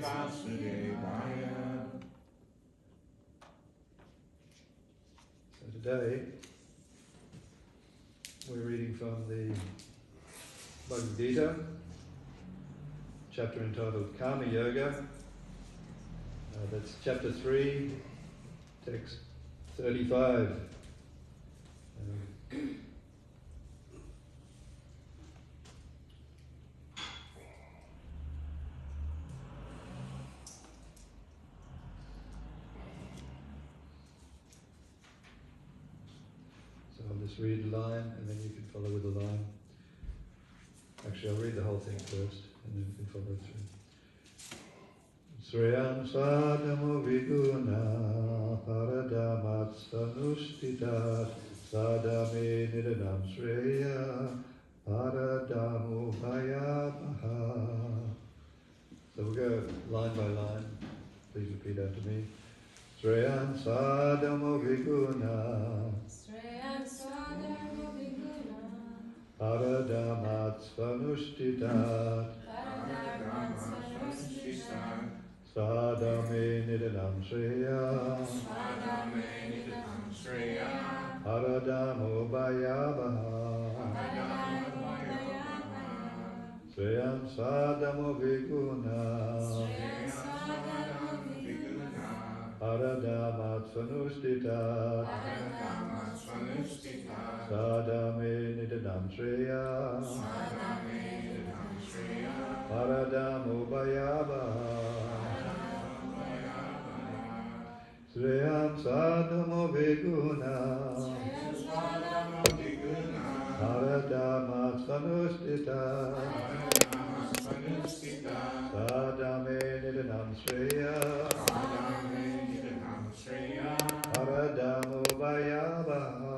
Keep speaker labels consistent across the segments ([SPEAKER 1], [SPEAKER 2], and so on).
[SPEAKER 1] Vasudevaya.
[SPEAKER 2] So today we're reading from the Bhagavad Gita, chapter entitled Karma Yoga. That's chapter 3, text 35. So I'll just read a line and then you can follow with the line. Actually, I'll read the whole thing first and then you can follow through. Sriyam sadhamo viguna paradamat sanustitat sadame nidadam sreya paradamo bhayabaha. So we'll go line by line. Please repeat after me. Sriyam sadhamo viguna paradamat sanustitat Sadame nidanam shreya Paradamo bhayabaha Sriyam sadamo viguna Paradamat svanustitat Sadame nidanam shreya Paradamo bhayabaha Sriyam sadhamo viguna Paradamat svanustita Sadame nidanam shreya Paradamo bhayabaha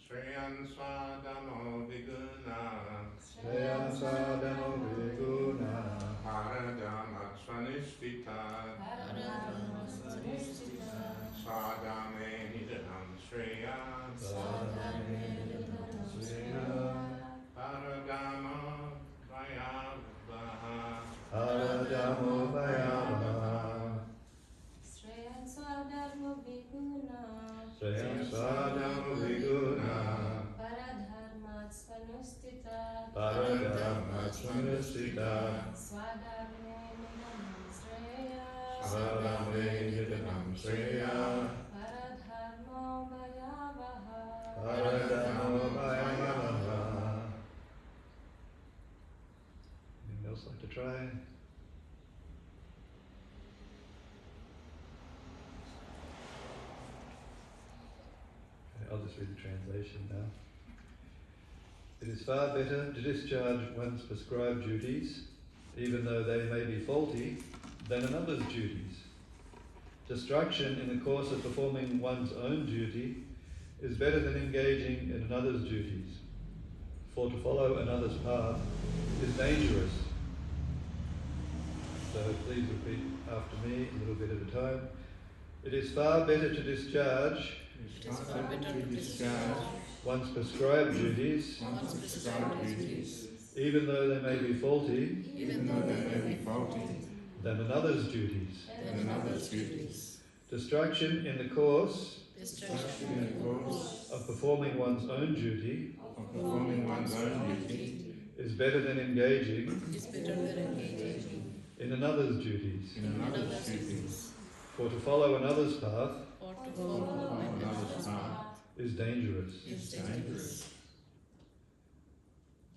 [SPEAKER 1] Sriyam sadamo viguna
[SPEAKER 2] Sriyam sadhamo viguna
[SPEAKER 1] Paradamat svanistita Sadame nidanam shreya Paradama vayavaha
[SPEAKER 2] Paradamo bhayabaha
[SPEAKER 3] Sriyam sadharmo viguna
[SPEAKER 2] Sriyam sadhamo viguna
[SPEAKER 3] Paradharmat svanustita
[SPEAKER 2] Paradharmat svanustita
[SPEAKER 3] Swadharme nidanam sreya
[SPEAKER 2] Sadame nidanam shreya
[SPEAKER 3] Paradharmo bhayavaha
[SPEAKER 2] Paradamo bhayabaha. Anyone else like to try? Okay, I'll just read the translation now. It is far better to discharge one's prescribed duties, even though they may be faulty, than another's duties. Distraction in the course of performing one's own duty is better than engaging in another's duties, for to follow another's path is dangerous. So please repeat after me a little bit at a time. It is far better to discharge one's prescribed duties, even though they may be faulty, than another's duties. Distraction in the course of performing one's own duty is better than engaging in another's duties. For to follow another's path is dangerous.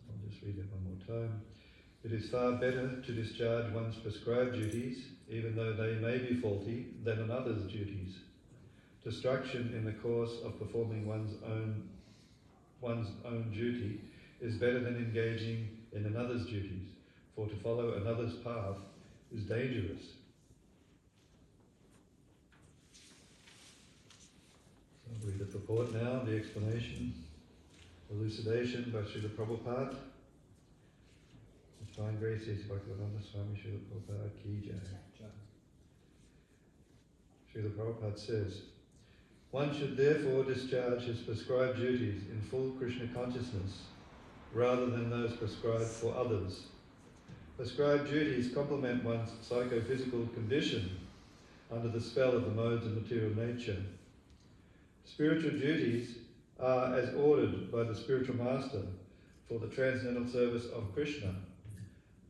[SPEAKER 2] I'll just read it one more time. It is far better to discharge one's prescribed duties, even though they may be faulty, than another's duties. Distraction in the course of performing one's own duty is better than engaging in another's duties, for to follow another's path is dangerous. So I'll read the purport now, the explanation, elucidation by Srila Prabhupada. Divine Grace is Bhaktivedanta Swami Srila Prabhupada Ki Jai. Srila Prabhupada says, one should therefore discharge his prescribed duties in full Krishna consciousness rather than those prescribed for others. Prescribed duties complement one's psychophysical condition under the spell of the modes of material nature. Spiritual duties are as ordered by the spiritual master for the transcendental service of Krishna,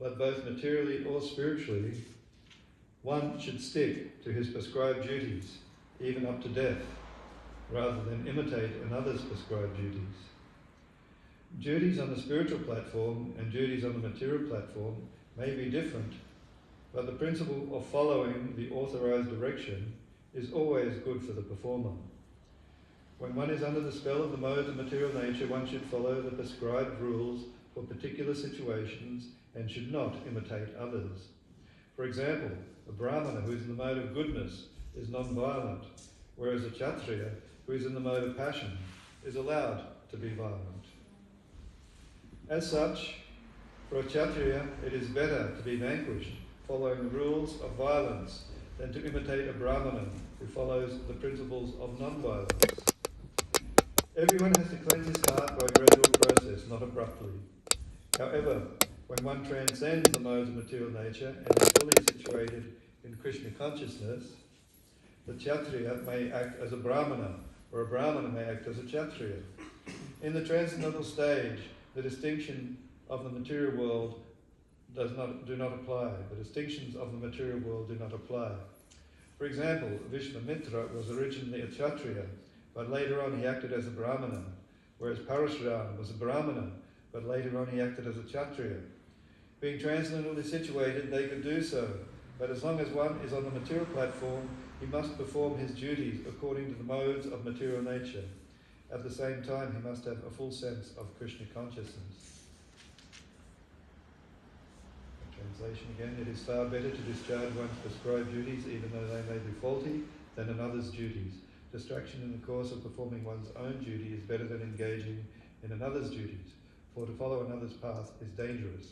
[SPEAKER 2] but both materially or spiritually, one should stick to his prescribed duties, even up to death, rather than imitate another's prescribed duties. Duties on the spiritual platform and duties on the material platform may be different, but the principle of following the authorized direction is always good for the performer. When one is under the spell of the modes of material nature, one should follow the prescribed rules for particular situations and should not imitate others. For example, a Brahmana who is in the mode of goodness is non-violent, whereas a Kshatriya who is in the mode of passion is allowed to be violent. As such, for a Kshatriya, it is better to be vanquished following the rules of violence than to imitate a Brahmana who follows the principles of non-violence. Everyone has to cleanse his heart by a gradual process, not abruptly. However, when one transcends the modes of material nature and is fully situated in Krishna consciousness, the Kshatriya may act as a Brahmana, or a Brahmana may act as a Kshatriya. In the transcendental stage, the distinction of the material world do not apply. The distinctions of the material world do not apply. For example, Vishwamitra was originally a Kshatriya, but later on he acted as a Brahmana, whereas Parashuram was a Brahmana, but later on he acted as a Kshatriya. Being transcendentally situated, they could do so, but as long as one is on the material platform, he must perform his duties according to the modes of material nature. At the same time, he must have a full sense of Krishna consciousness. Translation again, it is far better to discharge one's prescribed duties, even though they may be faulty, than another's duties. Distraction in the course of performing one's own duty is better than engaging in another's duties, for to follow another's path is dangerous.